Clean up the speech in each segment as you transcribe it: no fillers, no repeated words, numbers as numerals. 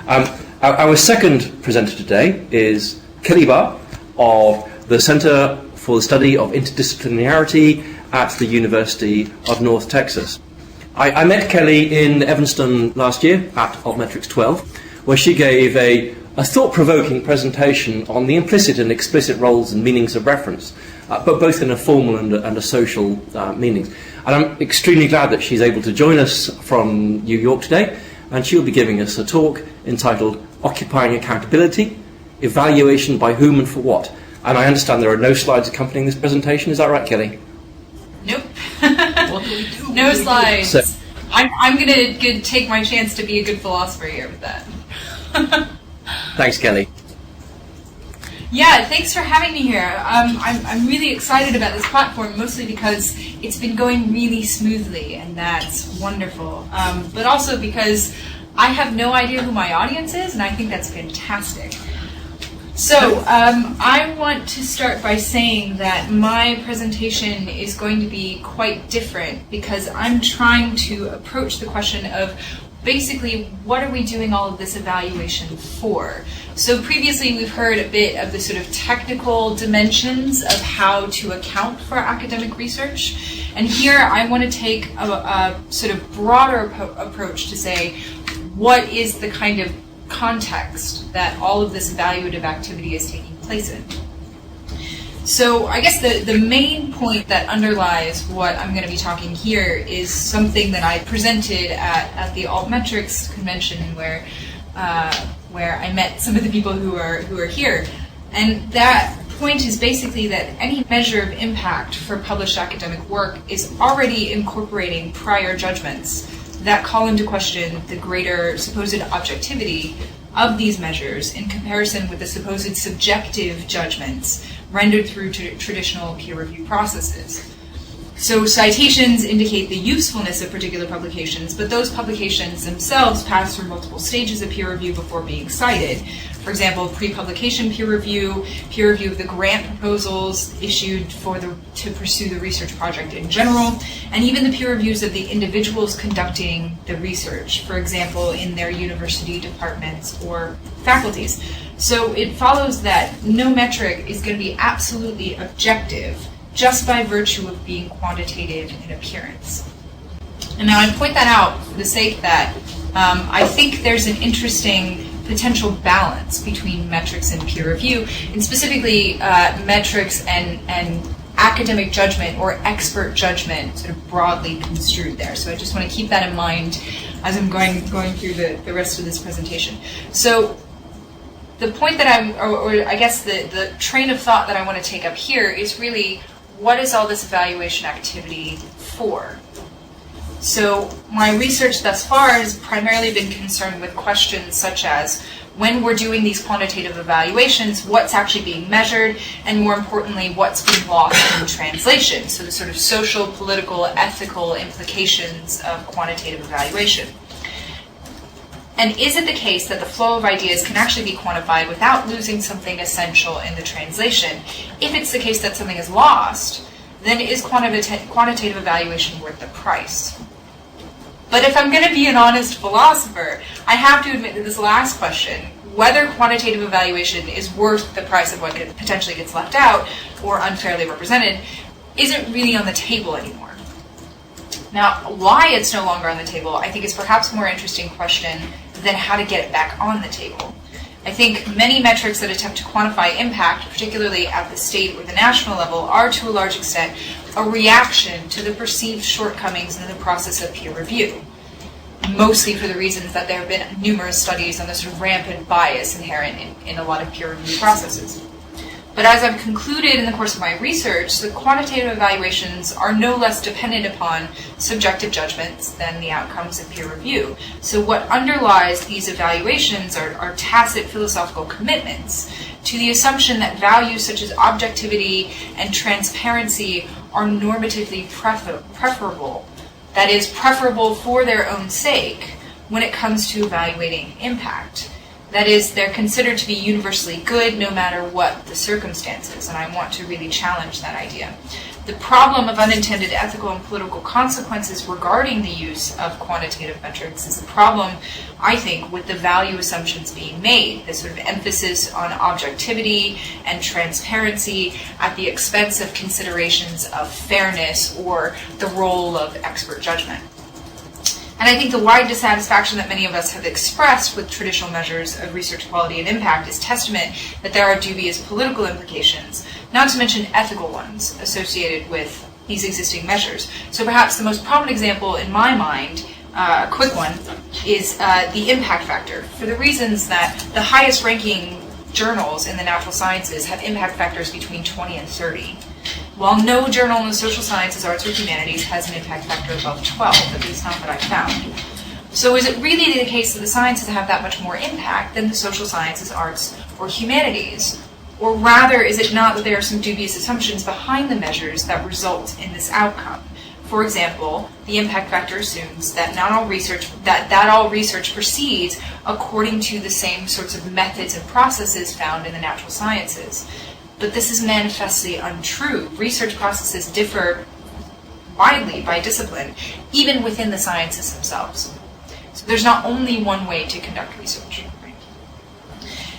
Our second presenter today is Kelli Barr of the Center for the Study of Interdisciplinarity at the University of North Texas. I met Kelli in Evanston last year at Altmetrics 12, where she gave a thought-provoking presentation on the implicit and explicit roles and meanings of reference, but both in a formal and a social meanings. And I'm extremely glad that she's able to join us from New York today, and she'll be giving us a talk entitled Occupying Accountability, Evaluation by Whom and for What. And I understand there are no slides accompanying this presentation. Is that right, Kelli? Nope. No slides. So, I'm going to take my chance to be a good philosopher here with that. Thanks, Kelli. Yeah, thanks for having me here. I'm really excited about this platform, mostly because it's been going really smoothly, and that's wonderful. But also because I have no idea who my audience is, and I think that's fantastic. So I want to start by saying that my presentation is going to be quite different because I'm trying to approach the question of basically, what are we doing all of this evaluation for? So previously we've heard a bit of the sort of technical dimensions of how to account for academic research. And here I want to take a sort of broader approach to say, what is the kind of context that all of this evaluative activity is taking place in? So I guess the main point that underlies what I'm going to be talking here is something that I presented at the Altmetrics convention where I met some of the people who are here. And that point is basically that any measure of impact for published academic work is already incorporating prior judgments that call into question the greater supposed objectivity of these measures in comparison with the supposed subjective judgments rendered through traditional peer review processes. So citations indicate the usefulness of particular publications, but those publications themselves pass through multiple stages of peer review before being cited. For example, pre-publication peer review of the grant proposals issued to pursue the research project in general, and even the peer reviews of the individuals conducting the research, for example, in their university departments or faculties. So it follows that no metric is going to be absolutely objective just by virtue of being quantitative in appearance. And now I point that out for the sake that I think there's an interesting potential balance between metrics and peer review, and specifically metrics and academic judgment or expert judgment sort of broadly construed there. So I just want to keep that in mind as I'm going through the rest of this presentation. So the point that I guess the train of thought that I want to take up here is really, what is all this evaluation activity for? So my research thus far has primarily been concerned with questions such as, when we're doing these quantitative evaluations, what's actually being measured, and more importantly, what's being lost in translation? So the sort of social, political, ethical implications of quantitative evaluation. And is it the case that the flow of ideas can actually be quantified without losing something essential in the translation? If it's the case that something is lost, then is quantitative evaluation worth the price? But if I'm going to be an honest philosopher, I have to admit that this last question, whether quantitative evaluation is worth the price of what potentially gets left out or unfairly represented, isn't really on the table anymore. Now, why it's no longer on the table, I think is perhaps a more interesting question than how to get it back on the table. I think many metrics that attempt to quantify impact, particularly at the state or the national level, are to a large extent a reaction to the perceived shortcomings in the process of peer review, mostly for the reasons that there have been numerous studies on the sort of rampant bias inherent in a lot of peer review processes. But as I've concluded in the course of my research, the quantitative evaluations are no less dependent upon subjective judgments than the outcomes of peer review. So what underlies these evaluations are tacit philosophical commitments to the assumption that values such as objectivity and transparency are normatively preferable, that is, preferable for their own sake when it comes to evaluating impact. That is, they're considered to be universally good no matter what the circumstances, and I want to really challenge that idea. The problem of unintended ethical and political consequences regarding the use of quantitative metrics is a problem, I think, with the value assumptions being made, this sort of emphasis on objectivity and transparency at the expense of considerations of fairness or the role of expert judgment. And I think the wide dissatisfaction that many of us have expressed with traditional measures of research quality and impact is testament that there are dubious political implications, not to mention ethical ones, associated with these existing measures. So perhaps the most prominent example in my mind, a quick one, is the impact factor, for the reasons that the highest ranking journals in the natural sciences have impact factors between 20 and 30. While no journal in the social sciences, arts, or humanities has an impact factor above 12, at least not that I found. So is it really the case that the sciences have that much more impact than the social sciences, arts, or humanities? Or rather, is it not that there are some dubious assumptions behind the measures that result in this outcome? For example, the impact factor assumes that all research proceeds according to the same sorts of methods and processes found in the natural sciences. But this is manifestly untrue. Research processes differ widely by discipline, even within the sciences themselves. So there's not only one way to conduct research. Right?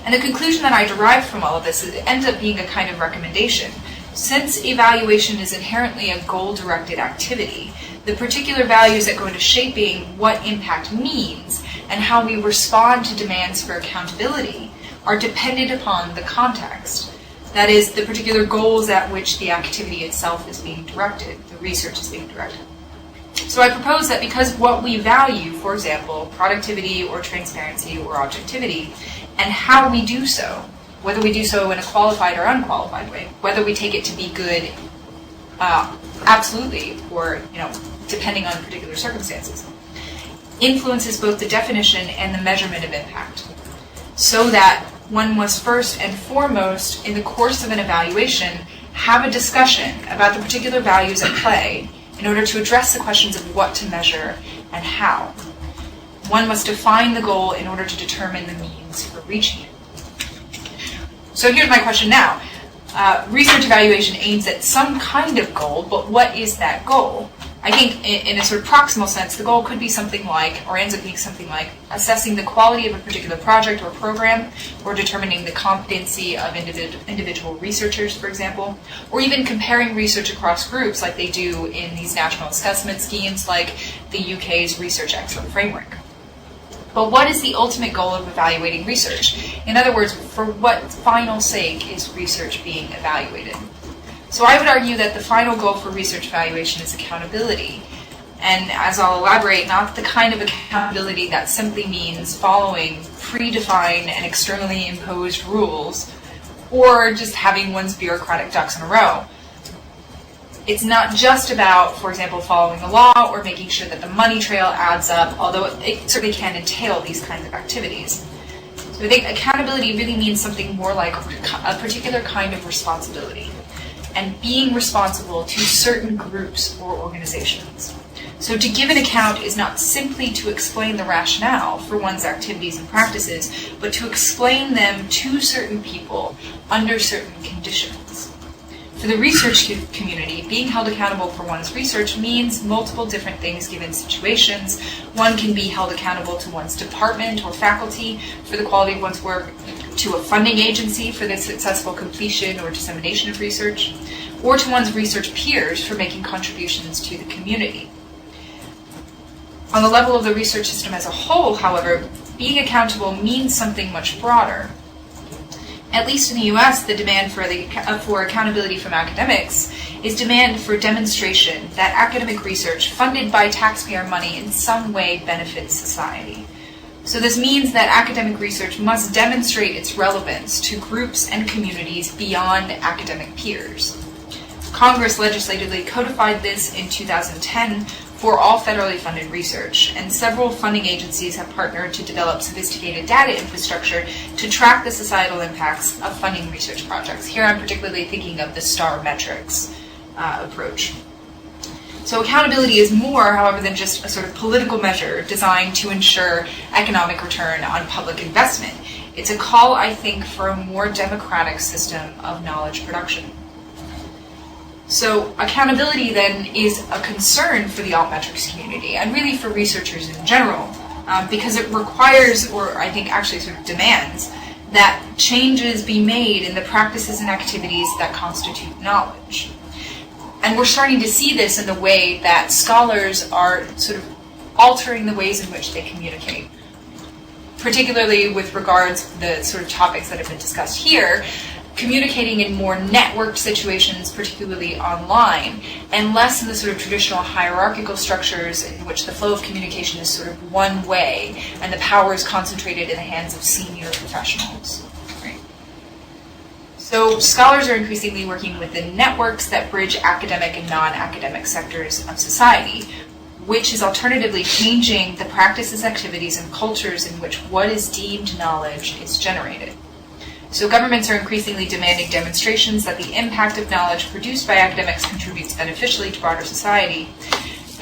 And the conclusion that I derive from all of this is it ends up being a kind of recommendation. Since evaluation is inherently a goal-directed activity, the particular values that go into shaping what impact means and how we respond to demands for accountability are dependent upon the context. That is, the particular goals at which the activity itself is being directed, the research is being directed. So I propose that because what we value, for example, productivity or transparency or objectivity, and how we do so, whether we do so in a qualified or unqualified way, whether we take it to be good absolutely or depending on particular circumstances, influences both the definition and the measurement of impact. So that one must first and foremost, in the course of an evaluation, have a discussion about the particular values at play in order to address the questions of what to measure and how. One must define the goal in order to determine the means for reaching it. So here's my question now. Research evaluation aims at some kind of goal, but what is that goal? I think in a sort of proximal sense, the goal could be something like, or ends up being something like, assessing the quality of a particular project or program, or determining the competency of individual researchers, for example, or even comparing research across groups like they do in these national assessment schemes like the UK's Research Excellence Framework. But what is the ultimate goal of evaluating research? In other words, for what final sake is research being evaluated? So I would argue that the final goal for research evaluation is accountability. And as I'll elaborate, not the kind of accountability that simply means following predefined and externally imposed rules, or just having one's bureaucratic ducks in a row. It's not just about, for example, following the law or making sure that the money trail adds up, although it certainly can entail these kinds of activities. So I think accountability really means something more like a particular kind of responsibility, and being responsible to certain groups or organizations. So to give an account is not simply to explain the rationale for one's activities and practices, but to explain them to certain people under certain conditions. For the research community, being held accountable for one's research means multiple different things given situations. One can be held accountable to one's department or faculty for the quality of one's work, to a funding agency for the successful completion or dissemination of research, or to one's research peers for making contributions to the community. On the level of the research system as a whole, however, being accountable means something much broader. At least in the US, the demand for accountability from academics is demand for demonstration that academic research funded by taxpayer money in some way benefits society. So this means that academic research must demonstrate its relevance to groups and communities beyond academic peers. Congress legislatively codified this in 2010 for all federally funded research, and several funding agencies have partnered to develop sophisticated data infrastructure to track the societal impacts of funding research projects. Here I'm particularly thinking of the STAR metrics approach. So accountability is more, however, than just a sort of political measure designed to ensure economic return on public investment. It's a call, I think, for a more democratic system of knowledge production. So accountability is more, however, than just a sort of political measure designed to ensure economic return on public investment. It's a call, I think, for a more democratic system of knowledge production. So accountability is more, however, than just a sort of political measure designed to ensure economic return on public investment. It's a call, I think, for a more democratic system of knowledge production. So accountability then is a concern for the altmetrics community and really for researchers in general, because it requires, or I think actually sort of demands, that changes be made in the practices and activities that constitute knowledge. And we're starting to see this in the way that scholars are sort of altering the ways in which they communicate, particularly with regards to the sort of topics that have been discussed here, communicating in more networked situations, particularly online, and less in the sort of traditional hierarchical structures in which the flow of communication is sort of one way and the power is concentrated in the hands of senior professionals. Right? So scholars are increasingly working within networks that bridge academic and non-academic sectors of society, which is alternatively changing the practices, activities, and cultures in which what is deemed knowledge is generated. So governments are increasingly demanding demonstrations that the impact of knowledge produced by academics contributes beneficially to broader society.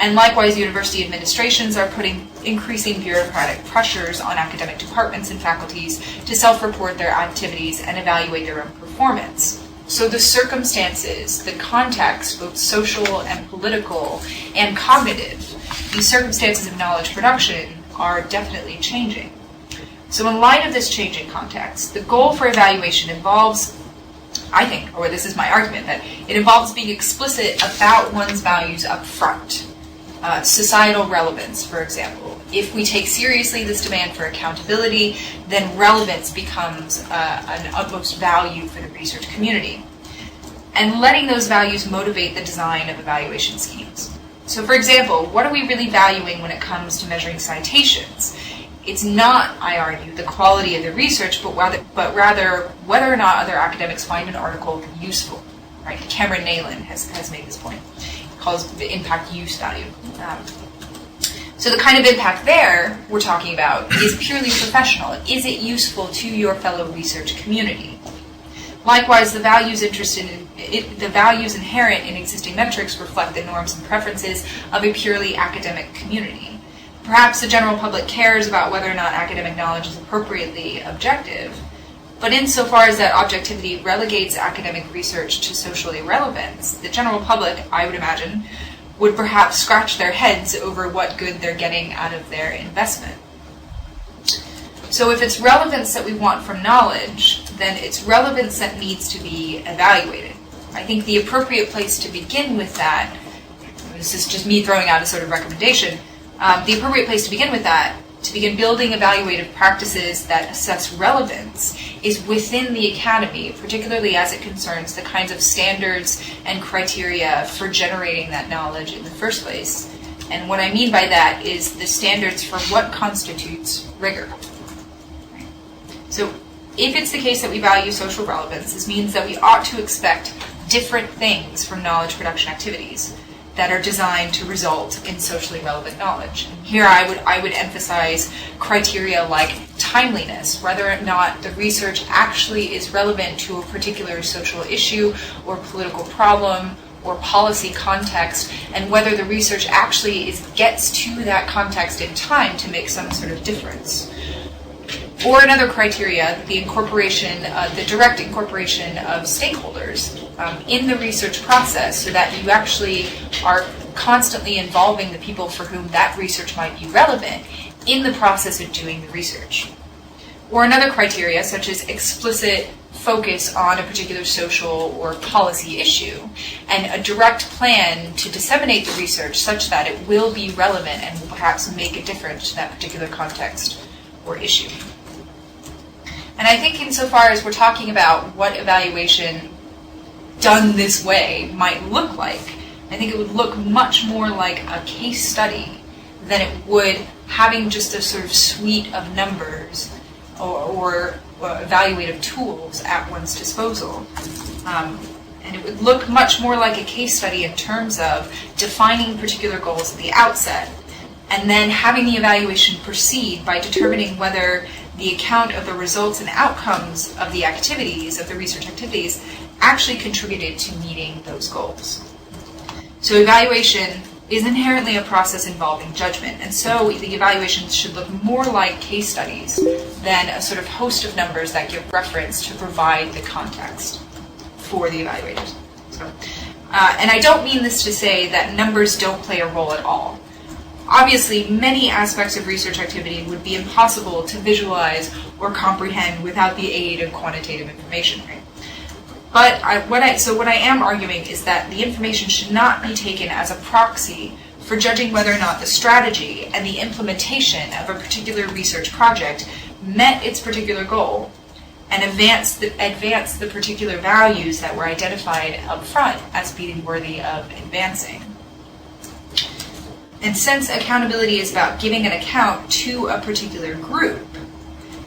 And likewise, university administrations are putting increasing bureaucratic pressures on academic departments and faculties to self-report their activities and evaluate their own performance. So the circumstances, the context, both social and political and cognitive, these circumstances of knowledge production are definitely changing. So in light of this changing context, the goal for evaluation involves, I think, or this is my argument, that it involves being explicit about one's values up front. Societal relevance, for example. If we take seriously this demand for accountability, then relevance becomes an utmost value for the research community. And letting those values motivate the design of evaluation schemes. So for example, what are we really valuing when it comes to measuring citations? It's not, I argue, the quality of the research, but rather whether or not other academics find an article useful. Right? Cameron Nayland has made this point. He calls the impact use value. So the kind of impact there we're talking about is purely professional. Is it useful to your fellow research community? Likewise, the values inherent in existing metrics reflect the norms and preferences of a purely academic community. Perhaps the general public cares about whether or not academic knowledge is appropriately objective, but insofar as that objectivity relegates academic research to social irrelevance, the general public, I would imagine, would perhaps scratch their heads over what good they're getting out of their investment. So if it's relevance that we want from knowledge, then it's relevance that needs to be evaluated. I think the appropriate place to begin with that, this is just me throwing out a sort of recommendation, the appropriate place to begin with that, to begin building evaluative practices that assess relevance, is within the academy, particularly as it concerns the kinds of standards and criteria for generating that knowledge in the first place. And what I mean by that is the standards for what constitutes rigor. Right? So if it's the case that we value social relevance, this means that we ought to expect different things from knowledge production activities that are designed to result in socially relevant knowledge. And here I would emphasize criteria like timeliness, whether or not the research actually is relevant to a particular social issue or political problem or policy context, and whether the research actually gets to that context in time to make some sort of difference. Or another criteria, the direct incorporation of stakeholders in the research process, so that you actually are constantly involving the people for whom that research might be relevant in the process of doing the research. Or another criteria, such as explicit focus on a particular social or policy issue, and a direct plan to disseminate the research such that it will be relevant and will perhaps make a difference to that particular context or issue. And I think insofar as we're talking about what evaluation done this way might look like, I think it would look much more like a case study than it would having just a sort of suite of numbers or evaluative tools at one's disposal. And it would look much more like a case study in terms of defining particular goals at the outset, and then having the evaluation proceed by determining whether the account of the results and outcomes of the activities, of the research activities, actually contributed to meeting those goals. So evaluation is inherently a process involving judgment, and so the evaluations should look more like case studies than a sort of host of numbers that give reference to provide the context for the evaluators. So And I don't mean this to say that numbers don't play a role at all. Obviously, many aspects of research activity would be impossible to visualize or comprehend without the aid of quantitative information, right? But what I am arguing is that the information should not be taken as a proxy for judging whether or not the strategy and the implementation of a particular research project met its particular goal and advance the particular values that were identified up front as being worthy of advancing. And since accountability is about giving an account to a particular group,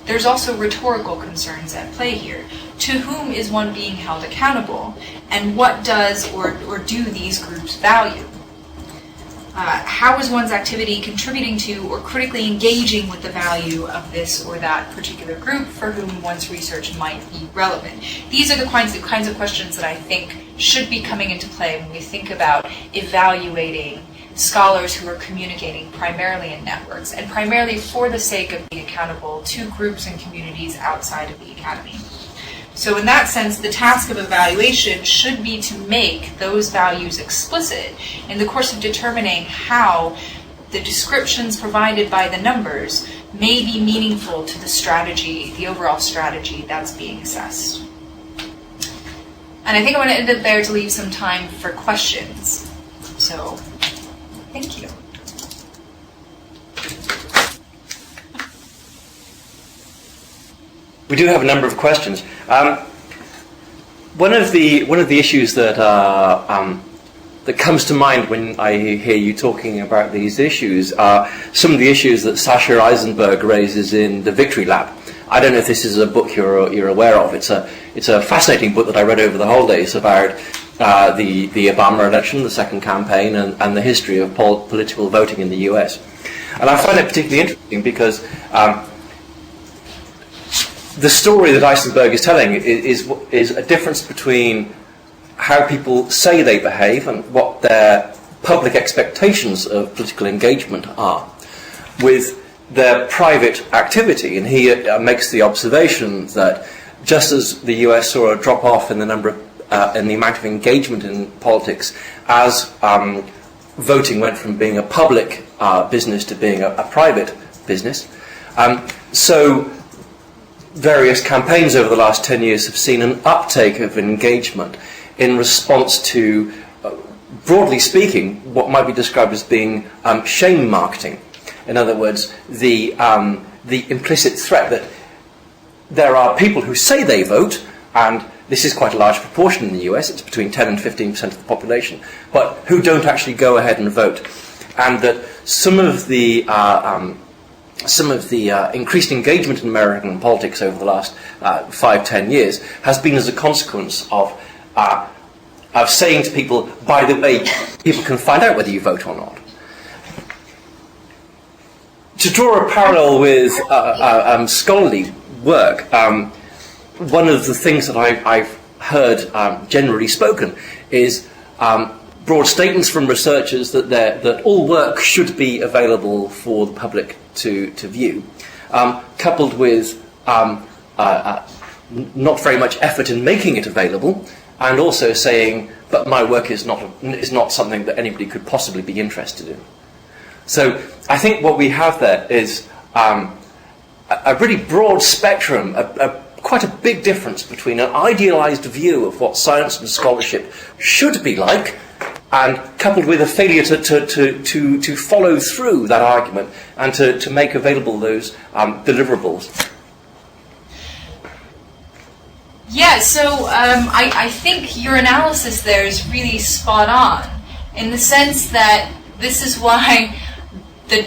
there's also rhetorical concerns at play here. To whom is one being held accountable, and what does or do these groups value? How is one's activity contributing to or critically engaging with the value of this or that particular group for whom one's research might be relevant? These are the kinds of questions that I think should be coming into play when we think about evaluating scholars who are communicating primarily in networks and primarily for the sake of being accountable to groups and communities outside of the academy. So in that sense, the task of evaluation should be to make those values explicit in the course of determining how the descriptions provided by the numbers may be meaningful to the strategy, the overall strategy that's being assessed. And I think I want to end it there to leave some time for questions. So, thank you. We do have a number of questions. One of the issues that that comes to mind when I hear you talking about these issues are some of the issues that Sasha Eisenberg raises in the Victory Lab. I don't know if this is a book you're aware of. It's a fascinating book that I read over the holidays about the Obama election, the second campaign, and the history of political voting in the US. And I find it particularly interesting because the story that Eisenberg is telling is a difference between how people say they behave and what their public expectations of political engagement are with their private activity. And he makes the observation that just as the US saw a drop off in the number of, in the amount of engagement in politics as voting went from being a public business to being a private business, so various campaigns over the last 10 years have seen an uptake of engagement in response to, broadly speaking, what might be described as being shame marketing. In other words, the implicit threat that there are people who say they vote, and this is quite a large proportion in the US, it's between 10 and 15% of the population, but who don't actually go ahead and vote. And that some of the increased engagement in American politics over the last 5-10 years has been as a consequence of saying to people, by the way, people can find out whether you vote or not. To draw a parallel with scholarly work, one of the things that I've heard generally spoken is broad statements from researchers that all work should be available for the public to view, coupled with not very much effort in making it available, and also saying, but my work is not something that anybody could possibly be interested in. So I think what we have there is a really broad spectrum, quite a big difference between an idealized view of what science and scholarship should be like, and coupled with a failure to follow through that argument and to make available those deliverables. Yeah, so I think your analysis there is really spot on, in the sense that this is why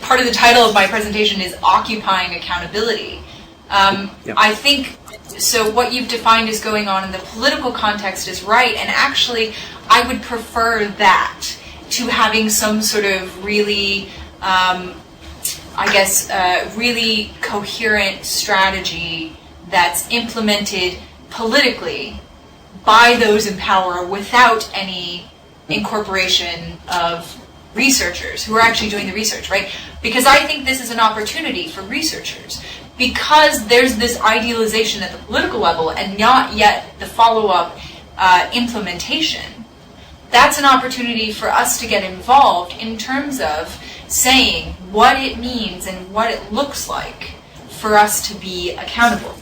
part of the title of my presentation is Occupying Accountability. Yep. I think, so what you've defined as going on in the political context is right, and actually I would prefer that to having some sort of really, really coherent strategy that's implemented politically by those in power without any incorporation of researchers who are actually doing the research, right? Because I think this is an opportunity for researchers, because there's this idealization at the political level and not yet the follow-up implementation, that's an opportunity for us to get involved in terms of saying what it means and what it looks like for us to be accountable,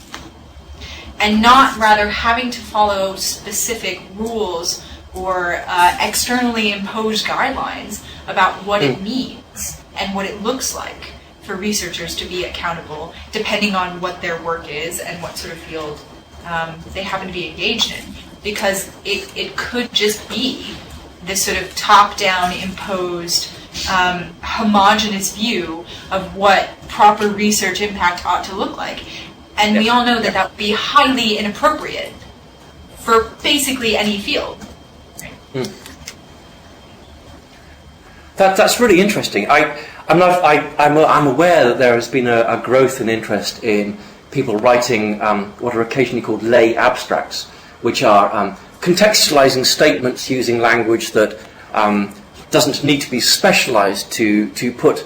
and not rather having to follow specific rules or externally imposed guidelines about what it means and what it looks like for researchers to be accountable, depending on what their work is and what sort of field they happen to be engaged in. Because it could just be this sort of top-down imposed homogenous view of what proper research impact ought to look like. And we all know that that would be highly inappropriate for basically any field. Right? That's really interesting. I'm aware that there has been a growth in interest in people writing what are occasionally called lay abstracts, which are contextualizing statements using language that doesn't need to be specialized to put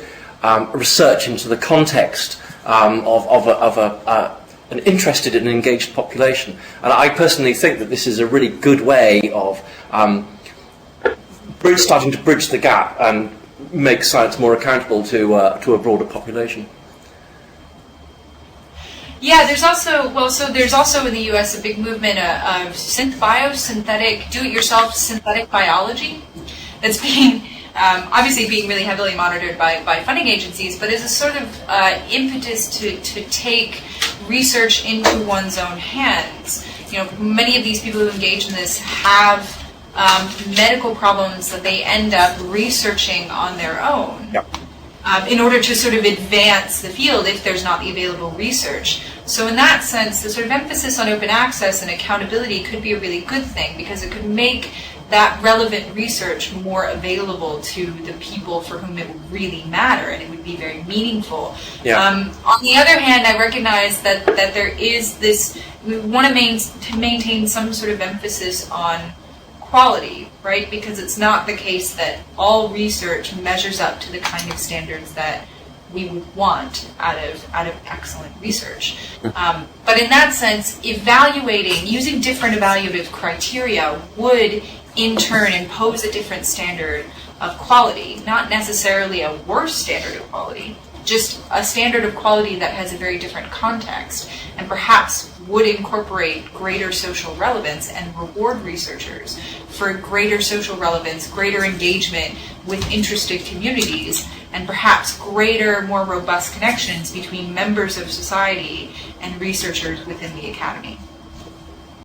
research into the context of an interested and engaged population. And I personally think that this is a really good way of starting to bridge the gap and make science more accountable to a broader population. Yeah, there's also in the US a big movement of biosynthetic, do-it-yourself synthetic biology that's being obviously being really heavily monitored by funding agencies, but is a sort of impetus to take research into one's own hands. You know, many of these people who engage in this have medical problems that they end up researching on their own. Yep. In order to sort of advance the field if there's not the available research. So in that sense, the sort of emphasis on open access and accountability could be a really good thing, because it could make that relevant research more available to the people for whom it would really matter, and it would be very meaningful. Yeah. On the other hand, I recognize that there is this, we want to maintain some sort of emphasis on quality, right? Because it's not the case that all research measures up to the kind of standards that we would want out of excellent research. But in that sense, using different evaluative criteria would in turn impose a different standard of quality, not necessarily a worse standard of quality, just a standard of quality that has a very different context, and perhaps would incorporate greater social relevance and reward researchers for greater social relevance, greater engagement with interested communities, and perhaps greater, more robust connections between members of society and researchers within the academy.